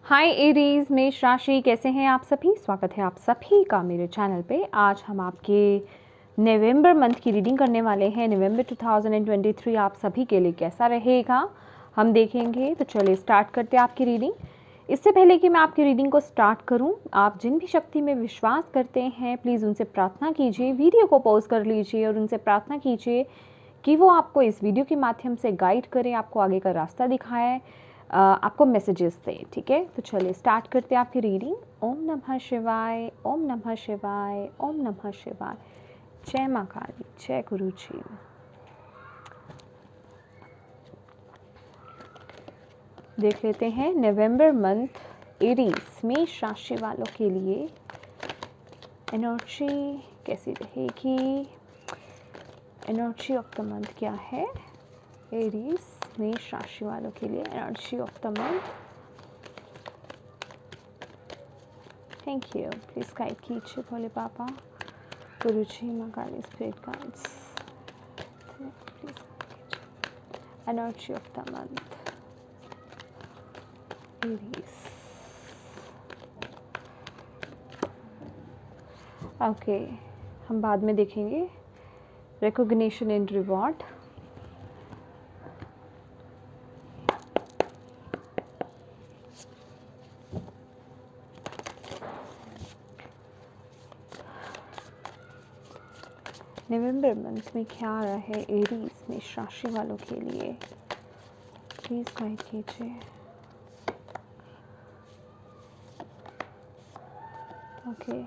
हाय Aries, मेष राशि, कैसे हैं आप सभी। स्वागत है आप सभी का मेरे चैनल पे। आज हम आपके नवंबर मंथ की रीडिंग करने वाले हैं। नवंबर 2023 आप सभी के लिए कैसा रहेगा हम देखेंगे। तो चलिए स्टार्ट करते हैं आपकी रीडिंग। इससे पहले कि मैं आपकी रीडिंग को स्टार्ट करूं, आप जिन भी शक्ति में विश्वास करते हैं प्लीज़ उनसे प्रार्थना कीजिए, वीडियो को पॉज कर लीजिए और उनसे प्रार्थना कीजिए कि वो आपको इस वीडियो के माध्यम से गाइड करें, आपको आगे का रास्ता दिखाएं, आपको मैसेजेस दें। ठीक है, तो चलिए स्टार्ट करते हैं आपकी रीडिंग। ओम नमः शिवाय, ओम नमः शिवाय, ओम नमः शिवाय। जय माँ काली, जय गुरु जी। देख लेते हैं नवंबर मंथ एरीज मेष राशि वालों के लिए एनर्जी कैसी रहेगी। एनर्जी ऑफ द मंथ क्या है एरीज मेष राशि वालों के लिए। Energy of the month, thank you. Please guide कीजिए Bhole Baba, Guru ji, Maa Kali, spirit guides, please. Energy of the month Aries. Okay, हम बाद में देखेंगे। Recognition and reward. November month में क्या आ रहा है एरीज मेष राशि वालों के लिए, प्लीज गाइड कीजिए। Okay,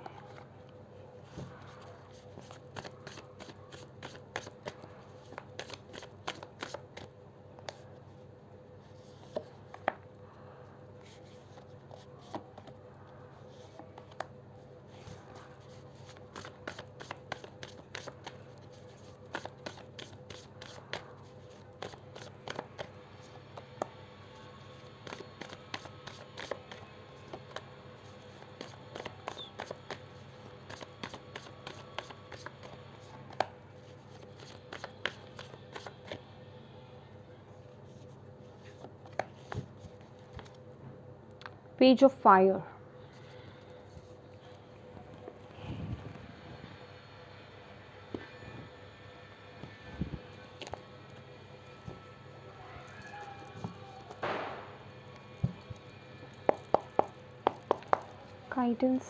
page of fire. Guidance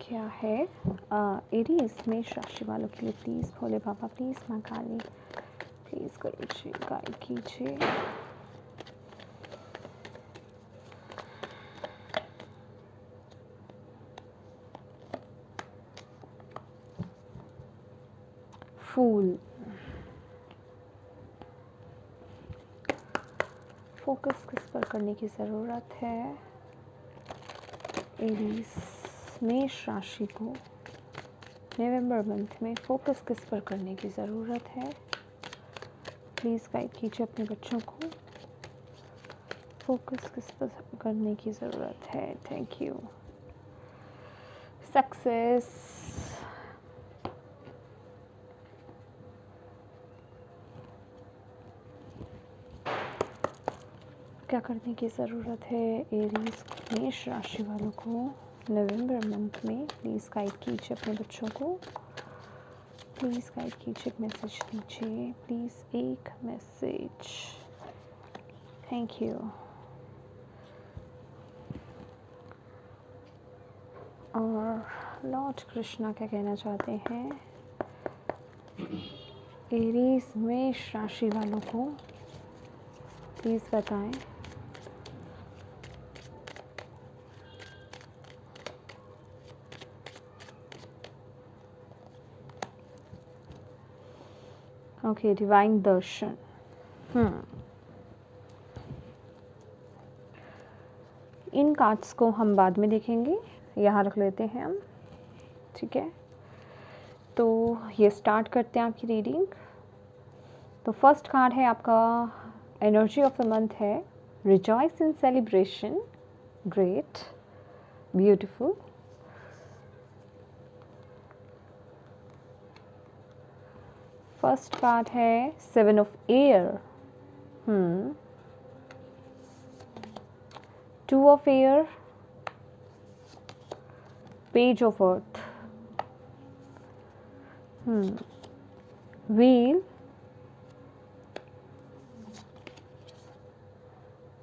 क्या है एरीज मेष राशि वालों के लिए। प्लीज़ भोले बाबा, प्लीज़ माँ काली, प्लीज़ गुरु जी गाइड कीजिए। फूल। फोकस किस पर करने की ज़रूरत है एरीज मेष राशि को नवंबर मंथ में। फोकस किस पर करने की ज़रूरत है, प्लीज़ गाइड कीजिए अपने बच्चों को। फोकस किस पर करने की ज़रूरत है। Thank you. सक्सेस। क्या करने की ज़रूरत है एरीज मेष राशि वालों को नवंबर मंथ में, प्लीज़ गाइड कीजिए अपने बच्चों को। प्लीज़ गाइड कीजिए, एक मैसेज दीजिए प्लीज़, एक मैसेज। Thank you. और लॉर्ड कृष्णा क्या कहना चाहते हैं एरीज मेष राशि वालों को, प्लीज़ बताएं। ओके, डिवाइन दर्शन। इन कार्ड्स को हम बाद में देखेंगे, यहाँ रख लेते हैं हम। ठीक है, तो ये स्टार्ट करते हैं आपकी रीडिंग। तो फर्स्ट कार्ड है आपका, एनर्जी ऑफ द मंथ है rejoice in celebration, great, beautiful. First card है 7 of air, 2 of air, page of earth, wheel,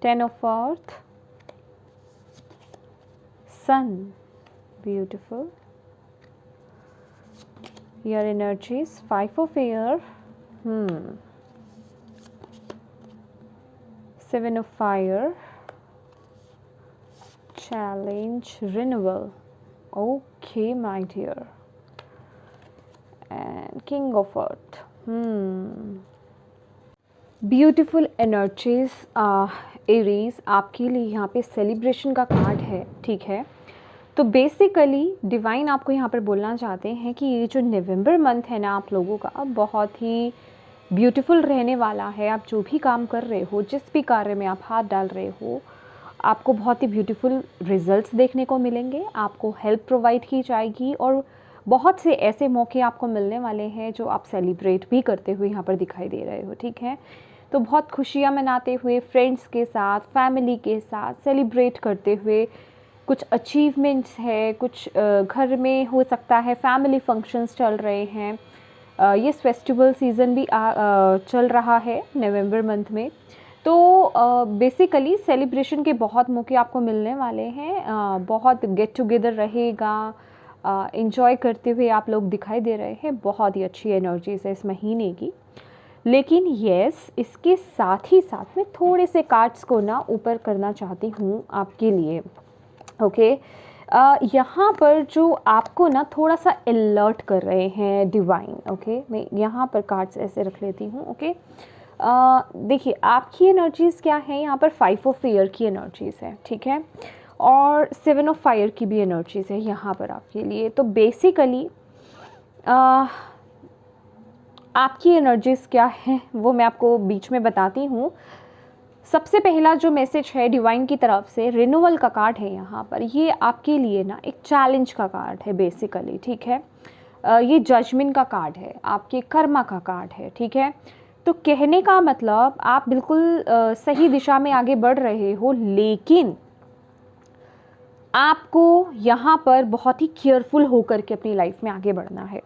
10 of earth, sun, beautiful. Your energies, 5 of air, 7 of fire, challenge, renewal. Okay, my dear. And king of earth. Beautiful energies Aries, आपके लिए यहाँ पे celebration का card है, ठीक है। तो basically divine आपको यहाँ पर बोलना चाहते हैं कि ये जो नवंबर मंथ है ना आप लोगों का बहुत ही ब्यूटीफुल रहने वाला है। आप जो भी काम कर रहे हो, जिस भी कार्य में आप हाथ डाल रहे हो, आपको बहुत ही ब्यूटीफुल रिजल्ट्स देखने को मिलेंगे। आपको हेल्प प्रोवाइड की जाएगी और बहुत से ऐसे मौके आपको मिलने वाले हैं जो आप सेलिब्रेट भी करते हुए यहाँ पर दिखाई दे रहे हो, ठीक है। तो बहुत खुशियाँ मनाते हुए फ्रेंड्स के साथ, फैमिली के साथ सेलिब्रेट करते हुए, कुछ अचीवमेंट्स है, कुछ घर में हो सकता है फैमिली फंक्शंस चल रहे हैं। ये फेस्टिवल सीज़न भी चल रहा है नवंबर मंथ में। तो बेसिकली सेलिब्रेशन के बहुत मौके आपको मिलने वाले हैं। बहुत गेट टुगेदर रहेगा, एंजॉय करते हुए आप लोग दिखाई दे रहे हैं। बहुत ही अच्छी एनर्जीज है इस महीने की। लेकिन यस, इसके साथ ही साथ मैं थोड़े से कार्ड्स को ना ऊपर करना चाहती हूँ आपके लिए, ओके। यहाँ पर जो आपको ना थोड़ा सा अलर्ट कर रहे हैं डिवाइन, ओके। मैं यहाँ पर कार्ड्स ऐसे रख लेती हूँ, ओके। देखिए आपकी एनर्जीज़ क्या है यहाँ पर, 5 ऑफ एयर की एनर्जीज़ है, ठीक है, और 7 ऑफ फायर की भी एनर्जीज़ है यहाँ पर आपके लिए। तो बेसिकली आपकी एनर्जीज़ क्या है वो मैं आपको बीच में बताती हूँ। सबसे पहला जो मैसेज है डिवाइन की तरफ से, रिन्यूअल का कार्ड है यहाँ पर। ये आपके लिए ना एक चैलेंज का कार्ड है बेसिकली, ठीक है। ये जजमेंट का कार्ड है, आपके कर्मा का कार्ड है, ठीक है। तो कहने का मतलब आप बिल्कुल सही दिशा में आगे बढ़ रहे हो, लेकिन आपको यहाँ पर बहुत ही केयरफुल होकर के अपनी लाइफ में आगे बढ़ना है।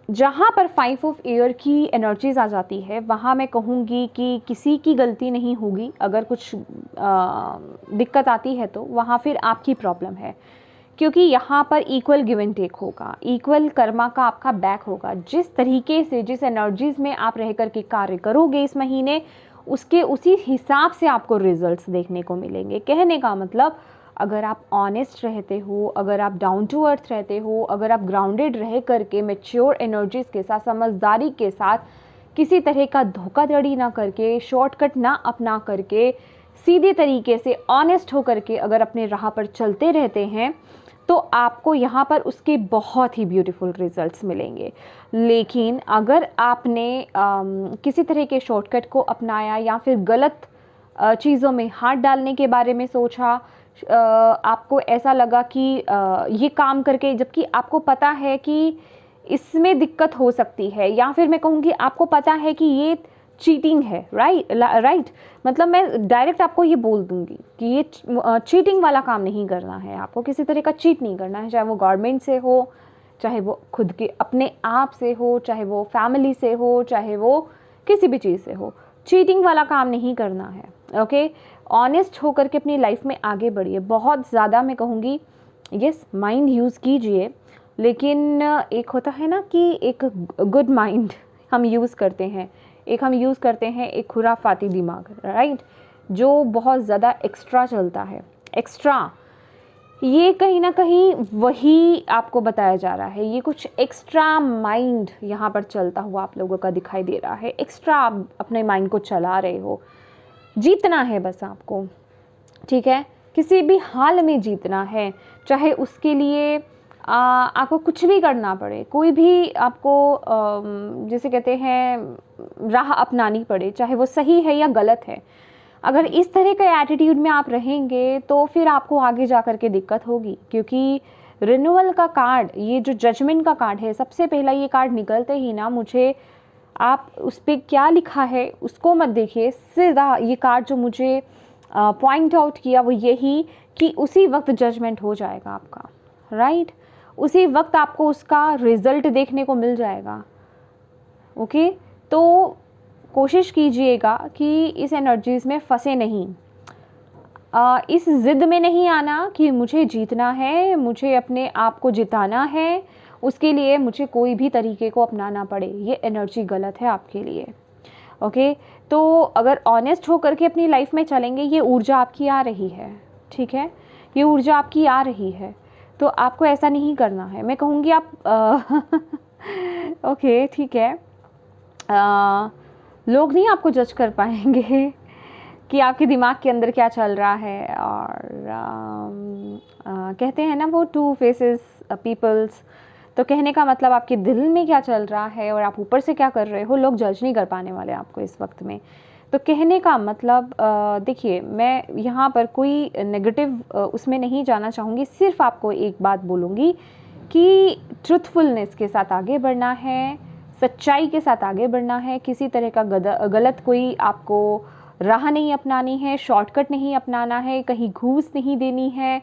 जहाँ पर 5 ऑफ एयर की एनर्जीज आ जाती है, वहाँ मैं कहूँगी कि किसी की गलती नहीं होगी। अगर कुछ दिक्कत आती है तो वहाँ फिर आपकी प्रॉब्लम है, क्योंकि यहाँ पर इक्वल गिव एंड टेक होगा, इक्वल कर्मा का आपका बैक होगा। जिस तरीके से, जिस एनर्जीज में आप रह कर के कार्य करोगे इस महीने, उसके उसी हिसाब से आपको रिजल्ट्स देखने को मिलेंगे। कहने का मतलब, अगर आप ऑनेस्ट रहते हो, अगर आप डाउन टू अर्थ रहते हो, अगर आप ग्राउंडेड रह करके मैच्योर एनर्जीज के साथ, समझदारी के साथ, किसी तरह का धोखाधड़ी ना करके, शॉर्टकट ना अपना करके, सीधे तरीके से ऑनेस्ट हो करके अगर अपने राह पर चलते रहते हैं, तो आपको यहाँ पर उसके बहुत ही ब्यूटीफुल रिजल्ट्स मिलेंगे। लेकिन अगर आपने किसी तरह के शॉर्टकट को अपनाया या फिर गलत चीज़ों में हाथ डालने के बारे में सोचा, आपको ऐसा लगा कि ये काम करके, जबकि आपको पता है कि इसमें दिक्कत हो सकती है, या फिर मैं कहूँगी आपको पता है कि ये चीटिंग है, राइट। मतलब मैं डायरेक्ट आपको ये बोल दूंगी कि ये चीटिंग वाला काम नहीं करना है। आपको किसी तरह का चीट नहीं करना है, चाहे वो गवर्नमेंट से हो, चाहे वो खुद के अपने आप से हो, चाहे वो फैमिली से हो, चाहे वो किसी भी चीज़ से हो। चीटिंग वाला काम नहीं करना है, ओके। ऑनेस्ट होकर के अपनी लाइफ में आगे बढ़िए। बहुत ज़्यादा मैं कहूँगी यस, माइंड यूज़ कीजिए, लेकिन एक होता है ना कि एक गुड माइंड हम यूज़ करते हैं, एक खुराफाती दिमाग, राइट, जो बहुत ज़्यादा एक्स्ट्रा चलता है। एक्स्ट्रा, ये कहीं ना कहीं वही आपको बताया जा रहा है। ये कुछ एक्स्ट्रा माइंड यहाँ पर चलता हुआ आप लोगों का दिखाई दे रहा है। एक्स्ट्रा आप अपने माइंड को चला रहे हो। जीतना है बस आपको, ठीक है, किसी भी हाल में जीतना है, चाहे उसके लिए आपको कुछ भी करना पड़े, कोई भी आपको जैसे कहते हैं राह अपनानी पड़े, चाहे वो सही है या गलत है। अगर इस तरह के एटीट्यूड में आप रहेंगे तो फिर आपको आगे जा कर के दिक्कत होगी, क्योंकि रिन्यूअल का कार्ड, ये जो जजमेंट का कार्ड है, सबसे पहला ये कार्ड निकलते ही ना मुझे, आप उस पर क्या लिखा है उसको मत देखिए, सीधा ये कार्ड जो मुझे पॉइंट आउट किया वो यही कि उसी वक्त जजमेंट हो जाएगा आपका, राइट? उसी वक्त आपको उसका रिजल्ट देखने को मिल जाएगा। ओके, तो कोशिश कीजिएगा कि इस एनर्जीज़ में फंसे नहीं, इस ज़िद में नहीं आना कि मुझे जीतना है, मुझे अपने आप को जिताना है, उसके लिए मुझे कोई भी तरीके को अपनाना पड़े, ये एनर्जी गलत है आपके लिए। ओके, तो अगर ऑनेस्ट होकर के अपनी लाइफ में चलेंगे, ये ऊर्जा आपकी आ रही है, ठीक है, ये ऊर्जा आपकी आ रही है, तो आपको ऐसा नहीं करना है। मैं कहूँगी आप ओके ठीक है, लोग नहीं आपको जज कर पाएंगे कि आपके दिमाग के अंदर क्या चल रहा है, और कहते हैं ना वो टू फेसेस पीपल्स, तो कहने का मतलब आपके दिल में क्या चल रहा है और आप ऊपर से क्या कर रहे हो, लोग जज नहीं कर पाने वाले आपको इस वक्त में। तो कहने का मतलब देखिए, मैं यहाँ पर कोई नेगेटिव उसमें नहीं जाना चाहूँगी, सिर्फ आपको एक बात बोलूँगी कि ट्रुथफुलनेस के साथ आगे बढ़ना है, सच्चाई के साथ आगे बढ़ना है, किसी तरह का गलत कोई आपको राह नहीं अपनानी है, शॉर्टकट नहीं अपनाना है, कहीं घूस नहीं देनी है,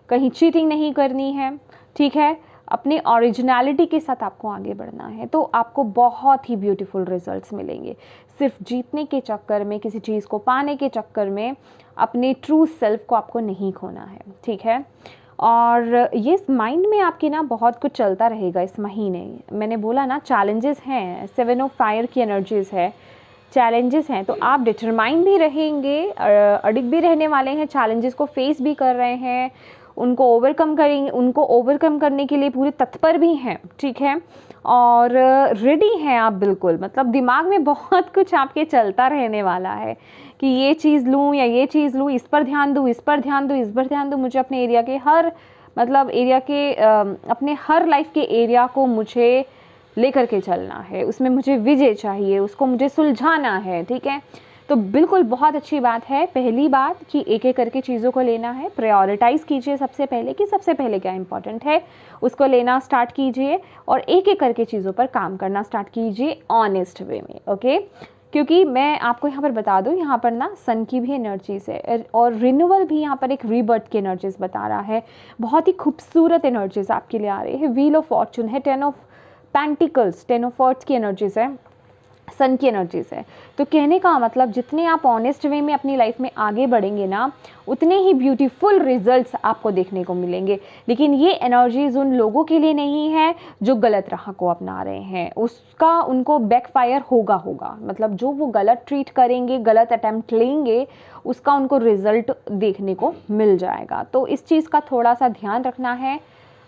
कहीं चीटिंग नहीं करनी है, ठीक है, अपने ओरिजिनलिटी के साथ आपको आगे बढ़ना है, तो आपको बहुत ही ब्यूटीफुल रिजल्ट्स मिलेंगे। सिर्फ जीतने के चक्कर में, किसी चीज़ को पाने के चक्कर में अपने ट्रू सेल्फ को आपको नहीं खोना है, ठीक है। और ये माइंड में आपके ना बहुत कुछ चलता रहेगा इस महीने। मैंने बोला ना चैलेंजेस हैं, 7 ऑफ फायर की एनर्जीज़ है, चैलेंजेस हैं, तो आप डिटरमाइन भी रहेंगे, अडिग भी रहने वाले हैं, चैलेंजेस को फेस भी कर रहे हैं, उनको ओवरकम करेंगे, उनको ओवरकम करने के लिए पूरे तत्पर भी हैं, ठीक है, और रेडी हैं आप बिल्कुल। मतलब दिमाग में बहुत कुछ आपके चलता रहने वाला है कि ये चीज़ लूँ या ये चीज़ लूँ, इस पर ध्यान दूँ, इस पर ध्यान दूँ, इस पर ध्यान दूँ, मुझे अपने एरिया के हर मतलब एरिया के अपने हर लाइफ के एरिया को मुझे लेकर के चलना है, उसमें मुझे विजय चाहिए, उसको मुझे सुलझाना है, ठीक है। तो बिल्कुल बहुत अच्छी बात है। पहली बात कि एक एक करके चीज़ों को लेना है, प्रायोरिटाइज़ कीजिए सबसे पहले कि सबसे पहले क्या इंपॉर्टेंट है, उसको लेना स्टार्ट कीजिए और एक एक करके चीज़ों पर काम करना स्टार्ट कीजिए ऑनेस्ट वे में, ओके। क्योंकि मैं आपको यहाँ पर बता दूँ, यहाँ पर ना सन की भी एनर्जीज़ है और रिन्यूअल भी यहाँ पर एक रीबर्थ की एनर्जीज़ बता रहा है। बहुत ही खूबसूरत एनर्जीज़ आपके लिए आ रही है। व्हील ऑफ फॉर्चून है, 10 ऑफ पेंटिकल्स, 10 ऑफ अर्थ्स की एनर्जीज़ है, सन की एनर्जीज़ है। तो कहने का मतलब जितने आप ऑनेस्ट वे में अपनी लाइफ में आगे बढ़ेंगे ना, उतने ही ब्यूटीफुल रिजल्ट्स आपको देखने को मिलेंगे। लेकिन ये एनर्जीज़ उन लोगों के लिए नहीं है जो गलत राह को अपना रहे हैं, उसका उनको बैकफायर होगा। मतलब जो वो गलत ट्रीट करेंगे, गलत अटैम्प्ट लेंगे, उसका उनको रिजल्ट देखने को मिल जाएगा। तो इस चीज़ का थोड़ा सा ध्यान रखना है।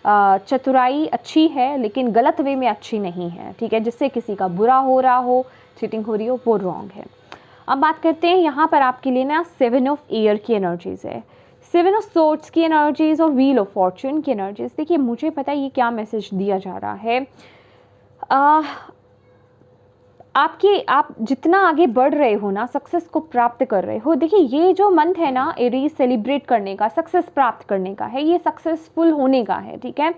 चतुराई अच्छी है लेकिन गलत वे में अच्छी नहीं है, ठीक है, जिससे किसी का बुरा हो रहा हो, चीटिंग हो रही हो, वो रॉन्ग है। अब बात करते हैं यहाँ पर आपके लिए ना 7 ऑफ एयर की एनर्जीज़ है, 7 ऑफ सोर्ड्स की एनर्जीज़ और व्हील ऑफ फॉर्चून की एनर्जीज़। देखिए मुझे पता है ये क्या मैसेज दिया जा रहा है। आप जितना आगे बढ़ रहे हो ना, सक्सेस को प्राप्त कर रहे हो। देखिए ये जो मंथ है ना, एरीज सेलिब्रेट करने का, सक्सेस प्राप्त करने का है, ये सक्सेसफुल होने का है, ठीक है।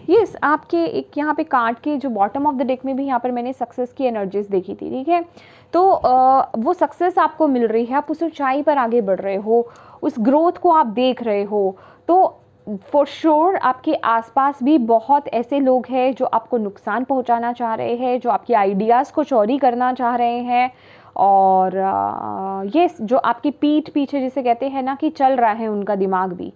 ये आपके एक यहाँ पे कार्ड के जो बॉटम ऑफ द डेक में भी यहाँ पर मैंने सक्सेस की एनर्जीज देखी थी, ठीक है। तो वो सक्सेस आपको मिल रही है, आप उस ऊंचाई पर आगे बढ़ रहे हो, उस ग्रोथ को आप देख रहे हो। तो फॉर श्योर आपके आसपास भी बहुत ऐसे लोग हैं जो आपको नुकसान पहुंचाना चाह रहे हैं, जो आपके आइडियाज़ को चोरी करना चाह रहे हैं, और ये जो आपकी पीठ पीछे जिसे कहते हैं ना कि चल रहा है उनका दिमाग भी।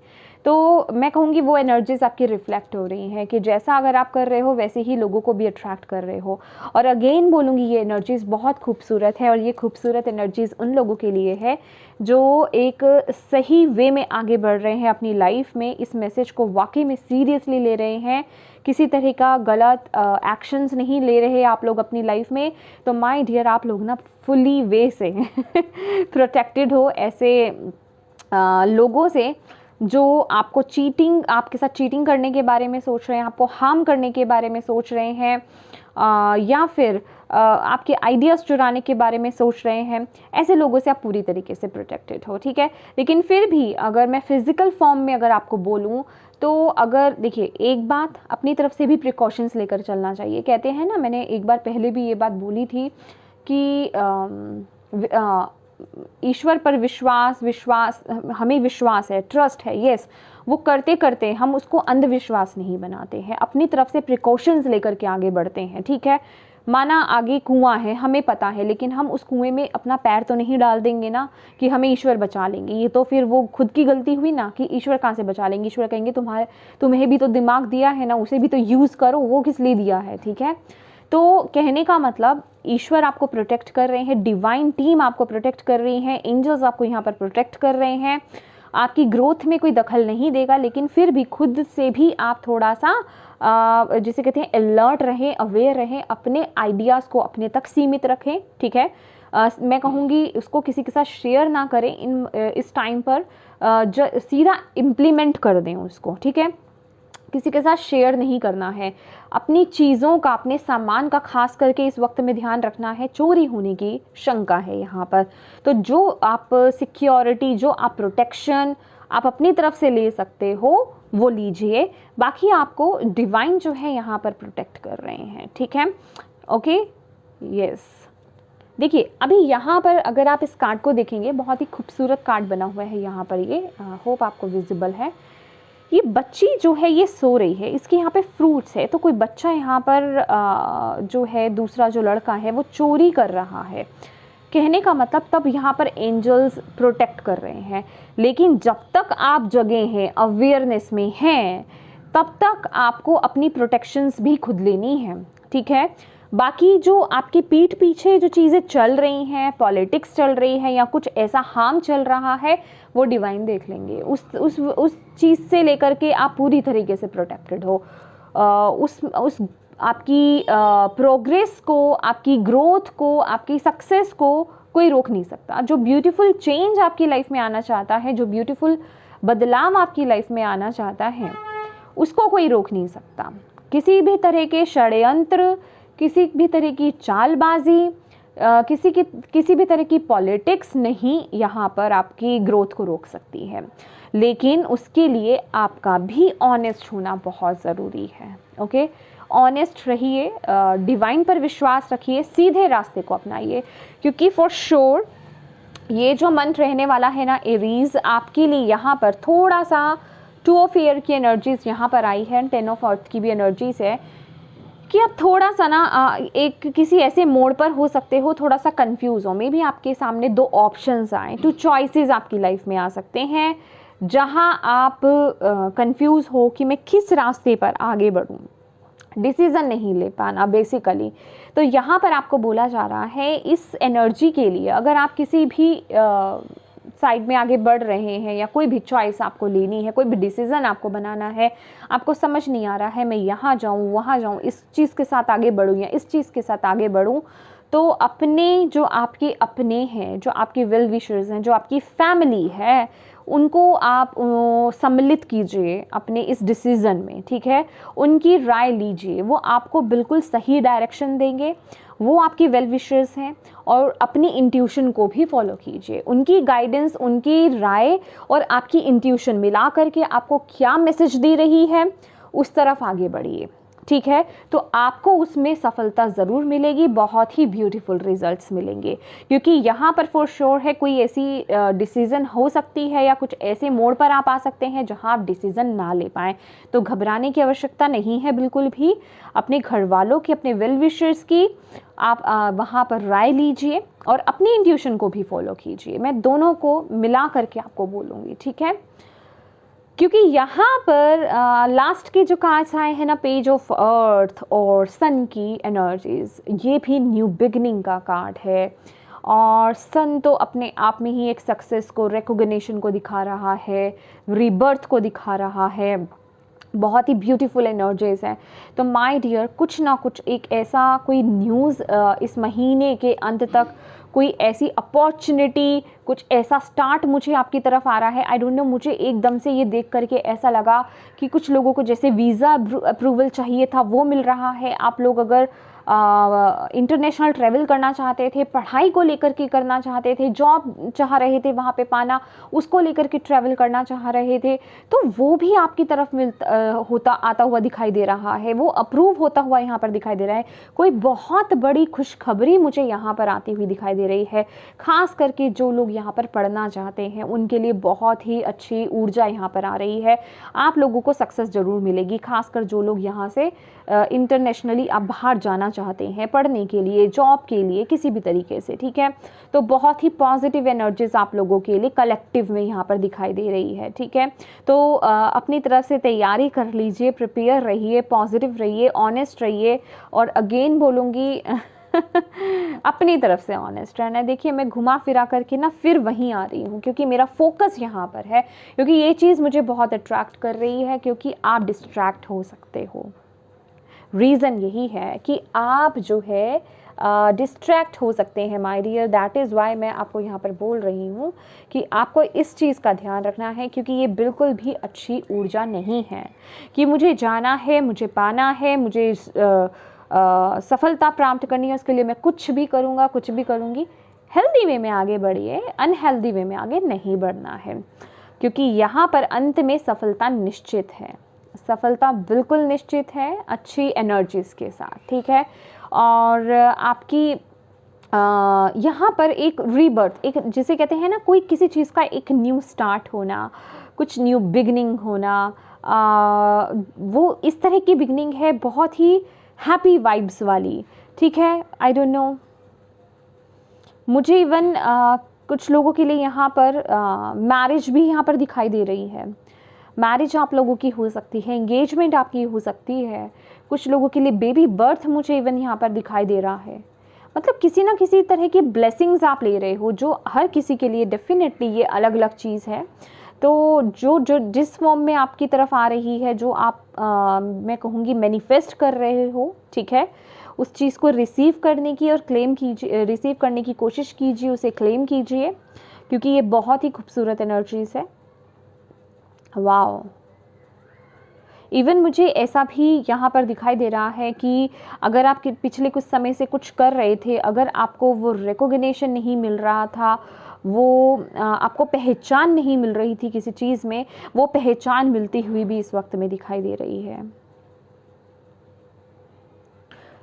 तो मैं कहूँगी वो एनर्जीज आपकी रिफ्लेक्ट हो रही हैं कि जैसा अगर आप कर रहे हो वैसे ही लोगों को भी अट्रैक्ट कर रहे हो। और अगेन बोलूँगी ये एनर्जीज़ बहुत खूबसूरत है, और ये खूबसूरत एनर्जीज़ उन लोगों के लिए है जो एक सही वे में आगे बढ़ रहे हैं अपनी लाइफ में, इस मैसेज को वाकई में सीरियसली ले रहे हैं, किसी तरह का गलत एक्शंस नहीं ले रहे आप लोग अपनी लाइफ में। तो माय डियर, आप लोग ना फुली वे से प्रोटेक्टेड हो ऐसे लोगों से जो आपको आपके साथ चीटिंग करने के बारे में सोच रहे हैं, आपको हार्म करने के बारे में सोच रहे हैं, या फिर आपके आइडियाज़ चुराने के बारे में सोच रहे हैं। ऐसे लोगों से आप पूरी तरीके से प्रोटेक्टेड हो, ठीक है। लेकिन फिर भी अगर मैं फिज़िकल फॉर्म में अगर आपको बोलूँ तो अगर देखिए, एक बात अपनी तरफ से भी प्रिकॉशंस लेकर चलना चाहिए। कहते हैं ना, मैंने एक बार पहले भी ये बात बोली थी कि ईश्वर पर विश्वास हमें विश्वास है, ट्रस्ट है, यस, वो करते करते हम उसको अंधविश्वास नहीं बनाते हैं, अपनी तरफ से प्रिकॉशंस लेकर के आगे बढ़ते हैं, ठीक है। माना आगे कुआं है, हमें पता है, लेकिन हम उस कुएं में अपना पैर तो नहीं डाल देंगे ना कि हमें ईश्वर बचा लेंगे। ये तो फिर वो खुद की गलती हुई ना कि ईश्वर कहाँ से बचा लेंगे। ईश्वर कहेंगे तुम्हें भी तो दिमाग दिया है ना, उसे भी तो यूज़ करो, वो किस लिए दिया है, ठीक है। तो कहने का मतलब ईश्वर आपको प्रोटेक्ट कर रहे हैं, डिवाइन टीम आपको प्रोटेक्ट कर रही है, एंजल्स आपको यहाँ पर प्रोटेक्ट कर रहे हैं। आपकी ग्रोथ में कोई दखल नहीं देगा, लेकिन फिर भी खुद से भी आप थोड़ा सा जिसे कहते हैं अलर्ट रहें, अवेयर रहें, अपने आइडियाज़ को अपने तक सीमित रखें, ठीक है। मैं कहूँगी उसको किसी के साथ शेयर ना करें इस टाइम पर, सीधा इम्प्लीमेंट कर दें उसको, ठीक है। किसी के साथ शेयर नहीं करना है। अपनी चीज़ों का, अपने सामान का खास करके इस वक्त में ध्यान रखना है, चोरी होने की शंका है यहाँ पर। तो जो आप सिक्योरिटी, जो आप प्रोटेक्शन आप अपनी तरफ से ले सकते हो वो लीजिए, बाकी आपको डिवाइन जो है यहाँ पर प्रोटेक्ट कर रहे हैं, ठीक है। Okay, yes. देखिए अभी यहाँ पर अगर आप इस कार्ड को देखेंगे, बहुत ही खूबसूरत कार्ड बना हुआ है यहाँ पर, ये होप आपको विजिबल है। ये बच्ची जो है ये सो रही है, इसके यहाँ पे फ्रूट्स है, तो कोई बच्चा यहाँ पर जो है दूसरा जो लड़का है वो चोरी कर रहा है। कहने का मतलब तब यहाँ पर एंजल्स प्रोटेक्ट कर रहे हैं, लेकिन जब तक आप जगे हैं, अवेयरनेस में हैं, तब तक आपको अपनी प्रोटेक्शंस भी खुद लेनी है, ठीक है। बाकी जो आपकी पीठ पीछे जो चीज़ें चल रही हैं, पॉलिटिक्स चल रही है या कुछ ऐसा हार्म चल रहा है, वो डिवाइन देख लेंगे। उस चीज़ से लेकर के आप पूरी तरीके से प्रोटेक्टेड हो। उस आपकी प्रोग्रेस को, आपकी ग्रोथ को, आपकी सक्सेस को कोई रोक नहीं सकता। जो ब्यूटीफुल चेंज आपकी लाइफ में आना चाहता है, जो ब्यूटीफुल बदलाव आपकी लाइफ में आना चाहता है, उसको कोई रोक नहीं सकता। किसी भी तरह के षड्यंत्र, किसी भी तरह की चालबाजी, किसी भी तरह की पॉलिटिक्स नहीं यहाँ पर आपकी ग्रोथ को रोक सकती है। लेकिन उसके लिए आपका भी ऑनेस्ट होना बहुत ज़रूरी है, ओके। ऑनेस्ट रहिए, डिवाइन पर विश्वास रखिए, सीधे रास्ते को अपनाइए, क्योंकि फॉर श्योर ये जो मंथ रहने वाला है ना एरीज, आपके लिए यहाँ पर थोड़ा सा 2 ऑफ एयर की एनर्जीज यहाँ पर आई है, 10 ऑफ अर्थ की भी एनर्जीज है कि आप थोड़ा सा ना एक किसी ऐसे मोड़ पर हो सकते हो, थोड़ा सा कंफ्यूज हो। मे भी आपके सामने 2 ऑप्शंस आए, 2 चॉइसेस आपकी लाइफ में आ सकते हैं, जहां आप कंफ्यूज हो कि मैं किस रास्ते पर आगे बढ़ूं, डिसीज़न नहीं ले पाना बेसिकली। तो यहाँ पर आपको बोला जा रहा है इस एनर्जी के लिए, अगर आप किसी भी साइड में आगे बढ़ रहे हैं या कोई भी चॉइस आपको लेनी है, कोई भी डिसीज़न आपको बनाना है, आपको समझ नहीं आ रहा है मैं यहाँ जाऊँ, वहाँ जाऊँ, इस चीज़ के साथ आगे बढ़ूँ या इस चीज़ के साथ आगे बढ़ूँ, तो अपने जो आपके अपने हैं, जो आपके वेल विशर्स हैं, जो आपकी फैमिली है, उनको आप सम्मिलित कीजिए अपने इस डिसीज़न में, ठीक है। उनकी राय लीजिए, वो आपको बिल्कुल सही डायरेक्शन देंगे, वो आपकी वेल विशर्स हैं। और अपनी इंट्यूशन को भी फॉलो कीजिए, उनकी गाइडेंस, उनकी राय और आपकी इंट्यूशन मिला करके आपको क्या मैसेज दे रही है, उस तरफ आगे बढ़िए, ठीक है। तो आपको उसमें सफलता ज़रूर मिलेगी, बहुत ही ब्यूटीफुल रिजल्ट्स मिलेंगे, क्योंकि यहाँ पर फॉर श्योर है कोई ऐसी डिसीज़न हो सकती है या कुछ ऐसे मोड़ पर आप आ सकते हैं जहाँ आप डिसीज़न ना ले पाएँ। तो घबराने की आवश्यकता नहीं है बिल्कुल भी। अपने घर वालों की, अपने वेल विशर्स की आप वहाँ पर राय लीजिए और अपनी इंट्यूशन को भी फॉलो कीजिए। मैं दोनों को मिला करके आपको बोलूँगी, ठीक है। क्योंकि यहाँ पर लास्ट के जो कार्ड्स आए हैं ना, पेज ऑफ अर्थ और सन की एनर्जीज, ये भी न्यू बिगनिंग का कार्ड है। और सन तो अपने आप में ही एक सक्सेस को, रिकॉग्निशन को दिखा रहा है, रीबर्थ को दिखा रहा है, बहुत ही ब्यूटीफुल एनर्जीज हैं। तो माय डियर, कुछ ना कुछ एक ऐसा कोई न्यूज़ इस महीने के अंत तक, कोई ऐसी अपॉर्चुनिटी, कुछ ऐसा स्टार्ट मुझे आपकी तरफ आ रहा है। आई डोंट नो, मुझे एकदम से ये देख करके ऐसा लगा कि कुछ लोगों को जैसे वीज़ा अप्रूवल चाहिए था वो मिल रहा है। आप लोग अगर इंटरनेशनल ट्रैवल करना चाहते थे, पढ़ाई को लेकर के करना चाहते थे, जॉब चाह रहे थे वहाँ पे पाना, उसको लेकर के ट्रैवल करना चाह रहे थे, तो वो भी आपकी तरफ होता आता हुआ दिखाई दे रहा है, वो अप्रूव होता हुआ यहाँ पर दिखाई दे रहा है। कोई बहुत बड़ी खुशखबरी मुझे यहाँ पर आती हुई दिखाई दे रही है। खास करके जो लोग यहाँ पर पढ़ना चाहते हैं उनके लिए बहुत ही अच्छी ऊर्जा यहाँ पर आ रही है। आप लोगों को सक्सेस ज़रूर मिलेगी, खासकर जो लोग यहाँ से इंटरनेशनली आप बाहर जाना चाहते हैं पढ़ने के लिए, जॉब के लिए, किसी भी तरीके से, ठीक है। तो बहुत ही पॉजिटिव एनर्जीज आप लोगों के लिए कलेक्टिव में यहाँ पर दिखाई दे रही है, ठीक है। तो अपनी तरफ से तैयारी कर लीजिए, प्रिपेयर रहिए, पॉजिटिव रहिए, ऑनेस्ट रहिए, और अगेन बोलूँगी अपनी तरफ से ऑनेस्ट रहना है। देखिए मैं घुमा फिरा करके ना फिर वहीं आ रही हूँ, क्योंकि मेरा फोकस यहाँ पर है, क्योंकि ये चीज़ मुझे बहुत अट्रैक्ट कर रही है, क्योंकि आप डिस्ट्रैक्ट हो सकते हो। रीज़न यही है कि आप जो है डिस्ट्रैक्ट हो सकते हैं my dear. That is why मैं आपको यहाँ पर बोल रही हूँ कि आपको इस चीज़ का ध्यान रखना है, क्योंकि ये बिल्कुल भी अच्छी ऊर्जा नहीं है कि मुझे जाना है, मुझे पाना है, मुझे सफलता प्राप्त करनी है, उसके लिए मैं कुछ भी करूँगा, कुछ भी करूँगी। हेल्दी वे में आगे बढ़िए, अनहेल्दी वे में आगे नहीं बढ़ना है, क्योंकि यहाँ पर अंत में सफलता निश्चित है, सफलता बिल्कुल निश्चित है, अच्छी एनर्जीज के साथ, ठीक है। और आपकी यहाँ पर एक रीबर्थ, एक जिसे कहते हैं ना, कोई किसी चीज़ का एक न्यू स्टार्ट होना, कुछ न्यू बिगनिंग होना, वो इस तरह की बिगनिंग है, बहुत ही हैप्पी वाइब्स वाली, ठीक है। आई डोंट नो, मुझे इवन कुछ लोगों के लिए यहाँ पर मैरिज भी यहाँ पर दिखाई दे रही है। मैरिज आप लोगों की हो सकती है, एंगेजमेंट आपकी हो सकती है, कुछ लोगों के लिए बेबी बर्थ मुझे इवन यहाँ पर दिखाई दे रहा है। मतलब किसी ना किसी तरह की ब्लेसिंग्स आप ले रहे हो, जो हर किसी के लिए डेफिनेटली ये अलग अलग चीज़ है। तो जो जिस फॉर्म में आपकी तरफ आ रही है, जो आप मैं कहूँगी मैनिफेस्ट कर रहे हो, ठीक है, उस चीज़ को रिसीव करने की और क्लेम कीजिए, रिसीव करने की कोशिश कीजिए, उसे क्लेम कीजिए, क्योंकि ये बहुत ही खूबसूरत एनर्जीज है। वाओ, इवन मुझे ऐसा भी यहाँ पर दिखाई दे रहा है कि अगर आप पिछले कुछ समय से कुछ कर रहे थे, अगर आपको वो रिकॉग्निशन नहीं मिल रहा था, वो आपको पहचान नहीं मिल रही थी किसी चीज़ में, वो पहचान मिलती हुई भी इस वक्त में दिखाई दे रही है।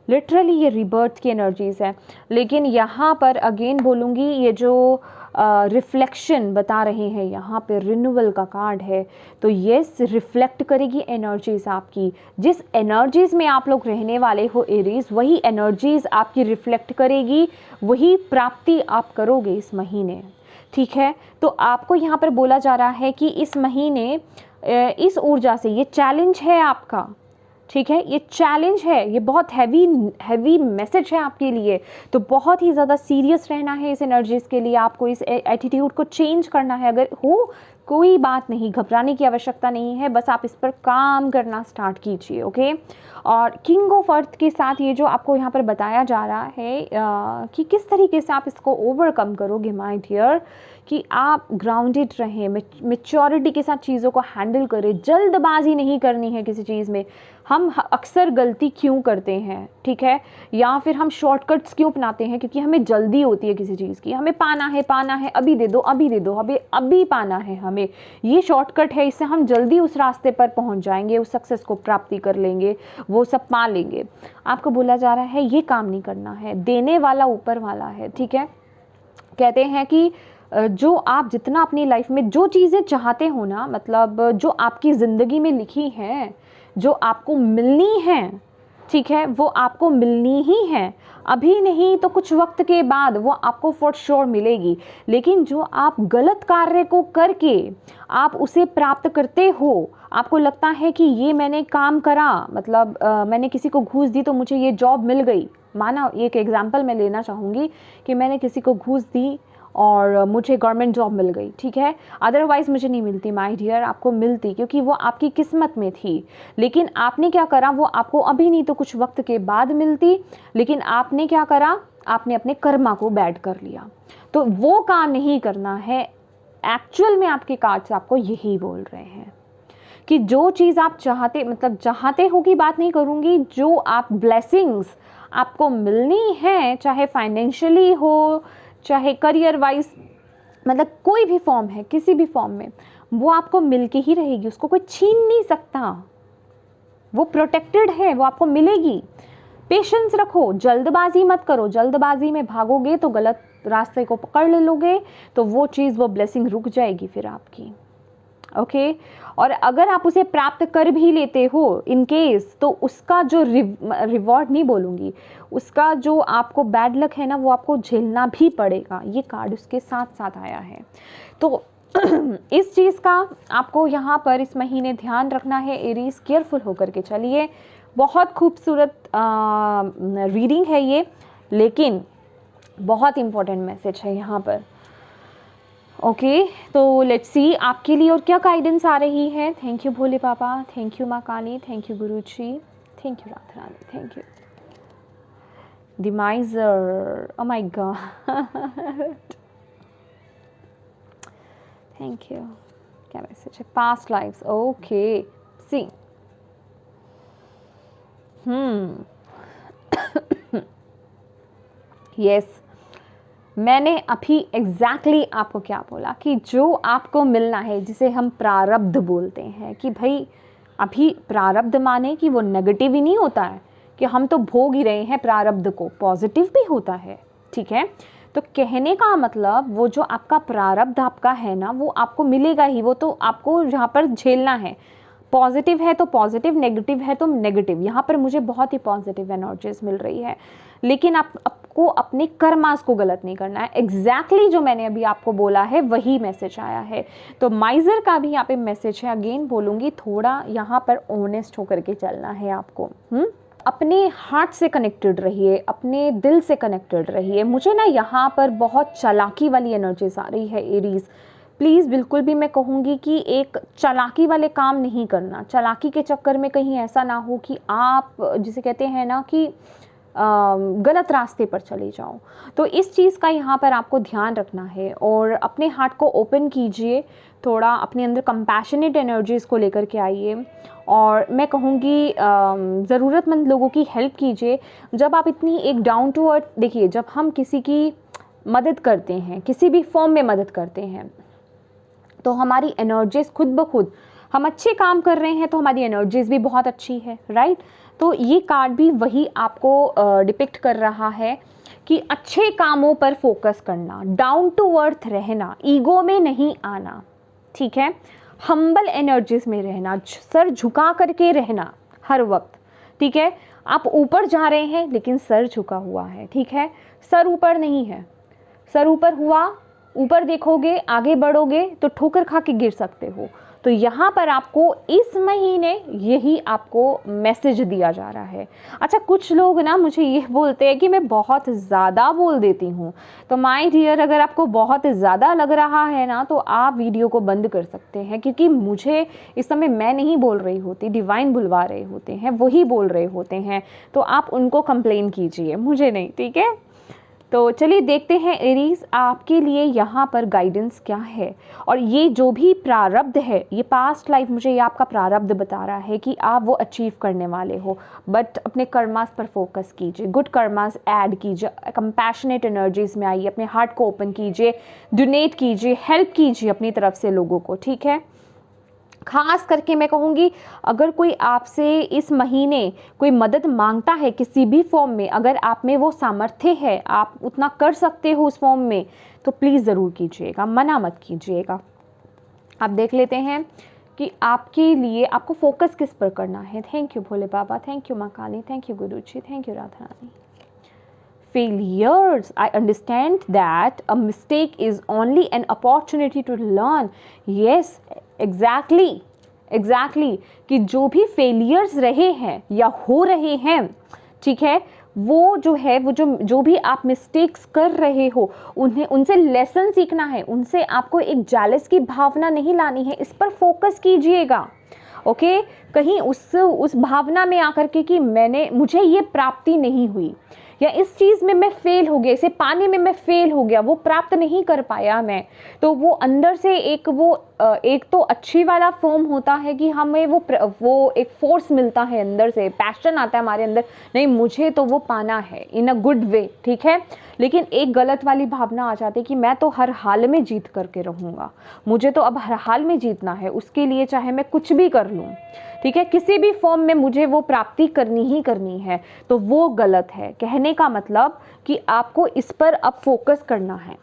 लिटरली ये रिबर्थ की एनर्जीज है। लेकिन यहाँ पर अगेन बोलूँगी, ये जो रिफ्लेक्शन बता रहे हैं, यहाँ पे रिन्यूअल का कार्ड है, तो येस रिफ्लेक्ट करेगी एनर्जीज आपकी। जिस एनर्जीज में आप लोग रहने वाले हो एरीज, वही एनर्जीज आपकी रिफ्लेक्ट करेगी, वही प्राप्ति आप करोगे इस महीने, ठीक है। तो आपको यहाँ पर बोला जा रहा है कि इस महीने इस ऊर्जा से, ये चैलेंज है आपका, ठीक है, ये चैलेंज है, ये बहुत हैवी मैसेज है आपके लिए। तो बहुत ही ज़्यादा सीरियस रहना है इस एनर्जीज के लिए, आपको इस एटीट्यूड को चेंज करना है। अगर हो, कोई बात नहीं, घबराने की आवश्यकता नहीं है, बस आप इस पर काम करना स्टार्ट कीजिए, ओके। और किंग ऑफ अर्थ के साथ ये जो आपको यहाँ पर बताया जा रहा है कि किस तरीके से आप इसको ओवरकम करोगे माय डियर, कि आप ग्राउंडेड रहें, मैच्योरिटी के साथ चीज़ों को हैंडल करें, जल्दबाजी नहीं करनी है किसी चीज़ में। हम अक्सर गलती क्यों करते हैं, ठीक है, या फिर हम शॉर्टकट्स क्यों अपनाते हैं, क्योंकि हमें जल्दी होती है किसी चीज़ की, हमें पाना है, अभी दे दो, अभी पाना है हमें, ये शॉर्टकट है, इससे हम जल्दी उस रास्ते पर पहुंच जाएंगे, उस सक्सेस को प्राप्ति कर लेंगे, वो सब पा लेंगे। आपको बोला जा रहा है ये काम नहीं करना है, देने वाला ऊपर वाला है, ठीक है। कहते हैं कि जो आप जितना अपनी लाइफ में जो चीज़ें चाहते हो ना, मतलब जो आपकी ज़िंदगी में लिखी हैं, जो आपको मिलनी है, ठीक है, वो आपको मिलनी ही है, अभी नहीं तो कुछ वक्त के बाद वो आपको फॉर श्योर मिलेगी। लेकिन जो आप गलत कार्य को करके आप उसे प्राप्त करते हो, आपको लगता है कि ये मैंने काम करा, मतलब मैंने किसी को घूस दी तो मुझे ये जॉब मिल गई। माना एक एग्जांपल मैं लेना चाहूँगी कि मैंने किसी को घूस दी और मुझे गवर्नमेंट जॉब मिल गई, ठीक है, अदरवाइज़ मुझे नहीं मिलती माय डियर, आपको मिलती, क्योंकि वो आपकी किस्मत में थी। लेकिन आपने क्या करा, वो आपको अभी नहीं तो कुछ वक्त के बाद मिलती, लेकिन आपने क्या करा, आपने अपने कर्मा को बैड कर लिया। तो वो काम नहीं करना है। एक्चुअल में आपके कार्ड्स आपको यही बोल रहे हैं कि जो चीज़ आप चाहते, मतलब चाहते हो की बात नहीं करूँगी, जो आप ब्लेसिंग्स आपको मिलनी है, चाहे फाइनेंशियली हो, चाहे करियर वाइज, मतलब कोई भी फॉर्म है, किसी भी फॉर्म में, वो आपको मिल के ही रहेगी, उसको कोई छीन नहीं सकता, वो प्रोटेक्टेड है, वो आपको मिलेगी। पेशेंस रखो, जल्दबाजी मत करो, जल्दबाजी में भागोगे तो गलत रास्ते को पकड़ ले लोगे, तो वो चीज़, वो ब्लेसिंग रुक जाएगी फिर आपकी। ओके और अगर आप उसे प्राप्त कर भी लेते हो इन केस, तो उसका जो रिवॉर्ड नहीं बोलूँगी, उसका जो आपको बैड लक है ना, वो आपको झेलना भी पड़ेगा। ये कार्ड उसके साथ साथ आया है। तो इस चीज़ का आपको यहाँ पर इस महीने ध्यान रखना है एरीज, केयरफुल होकर के चलिए। बहुत खूबसूरत रीडिंग है ये, लेकिन बहुत इम्पोर्टेंट मैसेज है यहाँ पर। ओके तो लेट्स सी आपके लिए और क्या गाइडेंस आ रही है। Thank you Bhole Baba, thank you Maa Kali, thank you Guru ji, thank you Radha Rani, thank you the miser, oh my god, thank you. क्या मैसेज है? Past lifes, okay see yes मैंने अभी एग्जैक्टली आपको क्या बोला कि जो आपको मिलना है, जिसे हम प्रारब्ध बोलते हैं, कि भाई अभी प्रारब्ध माने कि वो नेगेटिव ही नहीं होता है कि हम तो भोग ही रहे हैं प्रारब्ध को, पॉजिटिव भी होता है, ठीक है। तो कहने का मतलब वो जो आपका प्रारब्ध आपका है ना, वो आपको मिलेगा ही, वो तो आपको यहाँ पर झेलना है। पॉजिटिव है तो पॉजिटिव, नेगेटिव है तो नेगेटिव। यहाँ पर मुझे बहुत ही पॉजिटिव एनर्जीज मिल रही है, लेकिन आपको अपने कर्मास को गलत नहीं करना है। एग्जैक्टली जो मैंने अभी आपको बोला है वही मैसेज आया है। तो माइजर का भी यहाँ पे मैसेज है, अगेन बोलूँगी, थोड़ा यहाँ पर ऑनेस्ट होकर के चलना है आपको। अपने हार्ट से कनेक्टेड रहिए, अपने दिल से कनेक्टेड रहिए। मुझे ना यहाँ पर बहुत चालाकी वाली एनर्जीज आ रही है एरीज। प्लीज़ बिल्कुल भी मैं कहूँगी कि एक चालाकी वाले काम नहीं करना। चालाकी के चक्कर में कहीं ऐसा ना हो कि आप, जिसे कहते हैं ना कि गलत रास्ते पर चले जाओ। तो इस चीज़ का यहाँ पर आपको ध्यान रखना है और अपने हार्ट को ओपन कीजिए, थोड़ा अपने अंदर कंपैशनेट एनर्जीज़ को लेकर के आइए। और मैं कहूँगी ज़रूरतमंद लोगों की हेल्प कीजिए। जब आप इतनी एक डाउन टू अर्थ, देखिए जब हम किसी की मदद करते हैं, किसी भी फॉर्म में मदद करते हैं, तो हमारी एनर्जीज खुद ब खुद, हम अच्छे काम कर रहे हैं तो हमारी एनर्जीज भी बहुत अच्छी है, राइट। तो ये कार्ड भी वही आपको डिपिक्ट कर रहा है कि अच्छे कामों पर फोकस करना, डाउन टू अर्थ रहना, ईगो में नहीं आना, ठीक है। हम्बल एनर्जीज में रहना, सर झुका करके रहना हर वक्त, ठीक है। आप ऊपर जा रहे हैं लेकिन सर झुका हुआ है, ठीक है। सर ऊपर नहीं है, सर ऊपर हुआ, ऊपर देखोगे, आगे बढ़ोगे तो ठोकर खा के गिर सकते हो। तो यहाँ पर आपको इस महीने यही आपको मैसेज दिया जा रहा है। अच्छा, कुछ लोग ना मुझे ये बोलते हैं कि मैं बहुत ज़्यादा बोल देती हूँ। तो माय डियर, अगर आपको बहुत ज़्यादा लग रहा है ना, तो आप वीडियो को बंद कर सकते हैं, क्योंकि मुझे इस समय मैं नहीं बोल रही होती, डिवाइन बुलवा रहे होते हैं, वही बोल रहे होते हैं। तो आप उनको कंप्लेन कीजिए, मुझे नहीं, ठीक है। तो चलिए देखते हैं एरीज आपके लिए यहाँ पर गाइडेंस क्या है। और ये जो भी प्रारब्ध है, ये पास्ट लाइफ, मुझे ये आपका प्रारब्ध बता रहा है कि आप वो अचीव करने वाले हो। बट अपने कर्मास पर फोकस कीजिए, गुड कर्मास ऐड कीजिए, कंपैशनेट एनर्जीज में आइए, अपने हार्ट को ओपन कीजिए, डोनेट कीजिए, हेल्प कीजिए अपनी तरफ से लोगों को, ठीक है। खास करके मैं कहूँगी, अगर कोई आपसे इस महीने कोई मदद मांगता है किसी भी फॉर्म में, अगर आप में वो सामर्थ्य है, आप उतना कर सकते हो उस फॉर्म में, तो प्लीज़ ज़रूर कीजिएगा, मना मत कीजिएगा। आप देख लेते हैं कि आपके लिए आपको फोकस किस पर करना है। Thank you Bhole Baba, thank you Maa Kali, thank you Guru ji, thank you Radha Rani. Failures, I understand that a mistake is only an opportunity to learn. Yes, exactly कि जो भी फेलियर्स रहे हैं या हो रहे हैं, ठीक है, वो जो है, वो जो भी आप मिस्टेक्स कर रहे हो, उनसे लेसन सीखना है, उनसे आपको एक जेलस की भावना नहीं लानी है, इस पर फोकस कीजिएगा। ओके, कहीं उस भावना में आकर के कि मुझे ये प्राप्ति नहीं हुई, या इस चीज़ में मैं फेल हो गया, इसे पाने में मैं फेल हो गया, वो प्राप्त नहीं कर पाया मैं, तो वो अंदर से एक तो अच्छी वाला फॉर्म होता है कि हमें वो एक फोर्स मिलता है, अंदर से पैशन आता है हमारे अंदर, नहीं मुझे तो वो पाना है इन अ गुड वे, ठीक है। लेकिन एक गलत वाली भावना आ जाती है कि मैं तो हर हाल में जीत करके रहूँगा, मुझे तो अब हर हाल में जीतना है, उसके लिए चाहे मैं कुछ भी कर लूँ, ठीक है, किसी भी फॉर्म में मुझे वो प्राप्ति करनी ही करनी है, तो वो गलत है। कहने का मतलब कि आपको इस पर अब फोकस करना है,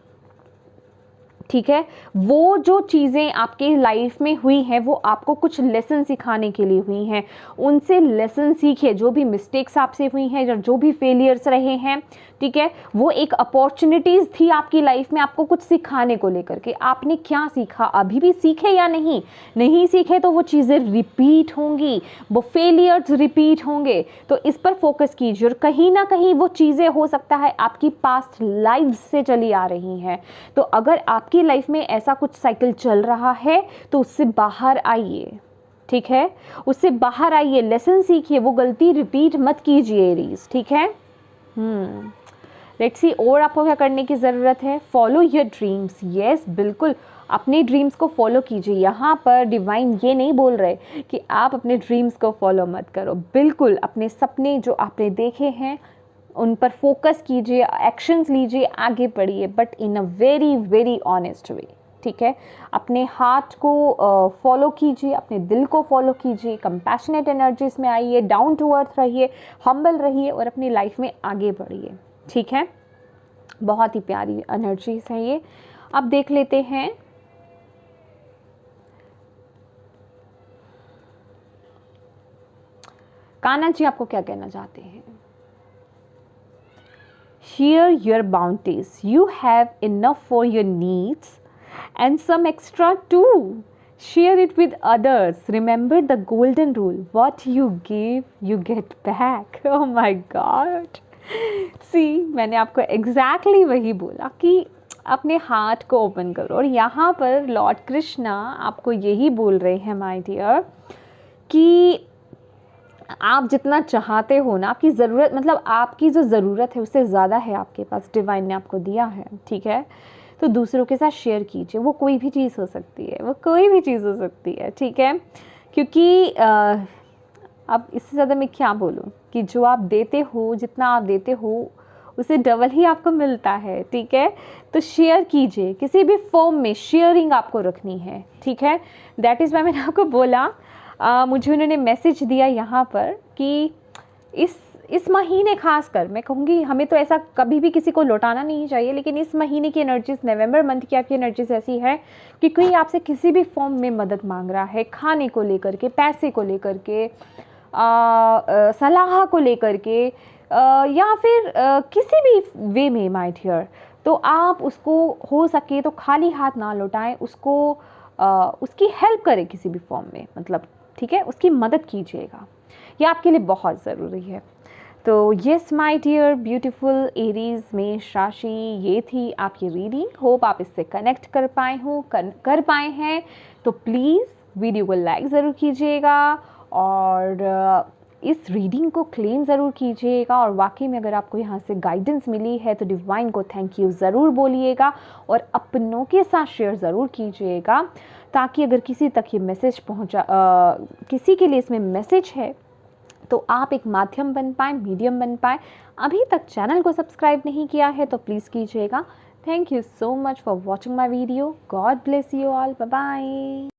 ठीक है। वो जो चीज़ें आपके लाइफ में हुई हैं वो आपको कुछ लेसन सिखाने के लिए हुई हैं, उनसे लेसन सीखिए। जो भी मिस्टेक्स आपसे हुई हैं या जो भी फेलियर्स रहे हैं, ठीक है, वो एक अपॉर्चुनिटीज़ थी आपकी लाइफ में आपको कुछ सिखाने को लेकर के। आपने क्या सीखा, अभी भी सीखे या नहीं, नहीं सीखे तो वो चीज़ें रिपीट होंगी, वो फेलियर्स रिपीट होंगे, तो इस पर फोकस कीजिए। और कहीं ना कहीं वो चीज़ें हो सकता है आपकी पास्ट लाइफ से चली आ रही हैं, तो अगर आपकी लाइफ में ऐसा कुछ साइकिल चल रहा है तो उससे बाहर आइए, ठीक है, उससे बाहर आइए, लेसन सीखिए, वो गलती रिपीट मत कीजिए एरीज, ठीक है। लेट्स सी और आपको क्या करने की ज़रूरत है। फॉलो योर ड्रीम्स, यस बिल्कुल अपने ड्रीम्स को फॉलो कीजिए। यहाँ पर डिवाइन ये नहीं बोल रहे कि आप अपने ड्रीम्स को फॉलो मत करो, बिल्कुल अपने सपने जो आपने देखे हैं उन पर फोकस कीजिए, एक्शंस लीजिए, आगे बढ़िए, but in a very very honest way, ठीक है। अपने हार्ट को फॉलो कीजिए, अपने दिल को फॉलो कीजिए, कंपैशनेट एनर्जीज में आइए, डाउन टू अर्थ रहिए, हम्बल रहिए और अपनी लाइफ में आगे बढ़िए, ठीक है। बहुत ही प्यारी एनर्जीज है ये। अब देख लेते हैं कान्हा जी आपको क्या कहना चाहते हैं। Share your bounties. You have enough for your needs and some extra too. Share it with others. Remember the golden rule. What you give, you get back. Oh my God. See, मैंने आपको exactly वही बोला कि अपने heart को open करो। और यहाँ पर लॉर्ड कृष्णा आपको यही बोल रहे हैं माय डियर कि आप जितना चाहते हो ना, आपकी ज़रूरत मतलब आपकी जो ज़रूरत है उससे ज़्यादा है आपके पास, डिवाइन ने आपको दिया है, ठीक है। तो दूसरों के साथ शेयर कीजिए, वो कोई भी चीज़ हो सकती है, वो कोई भी चीज़ हो सकती है, ठीक है। क्योंकि अब इससे ज़्यादा मैं क्या बोलूँ कि जो आप देते हो, जितना आप देते हो उसे डबल ही आपको मिलता है, ठीक है। तो शेयर कीजिए, किसी भी फॉर्म में शेयरिंग आपको रखनी है, ठीक है। दैट इज़ वाई मैंने आपको बोला, मुझे उन्होंने मैसेज दिया यहाँ पर कि इस महीने खास कर मैं कहूँगी, हमें तो ऐसा कभी भी किसी को लौटाना नहीं चाहिए, लेकिन इस महीने की एनर्जीज, नवंबर मंथ की आपकी एनर्जीज ऐसी है कि कोई आपसे किसी भी फॉर्म में मदद मांग रहा है, खाने को लेकर के, पैसे को लेकर के, सलाह को लेकर के, या फिर किसी भी वे में माय डियर, तो आप उसको हो सके तो खाली हाथ ना लौटाएं, उसको उसकी हेल्प करें किसी भी फॉर्म में, मतलब ठीक है, उसकी मदद कीजिएगा, ये आपके लिए बहुत ज़रूरी है। तो yes my dear beautiful Aries मेष राशि, ये थी आपकी रीडिंग। होप आप इससे कनेक्ट कर पाए हैं। तो प्लीज़ वीडियो को लाइक ज़रूर कीजिएगा और इस रीडिंग को क्लेम ज़रूर कीजिएगा। और वाकई में अगर आपको यहाँ से गाइडेंस मिली है तो डिवाइन को थैंक यू ज़रूर बोलिएगा और अपनों के साथ शेयर ज़रूर कीजिएगा, ताकि अगर किसी तक ये मैसेज किसी के लिए इसमें मैसेज है तो आप एक माध्यम बन पाए, मीडियम बन पाए। अभी तक चैनल को सब्सक्राइब नहीं किया है तो प्लीज़ कीजिएगा। Thank you so much for watching my video. God bless you all. Bye bye.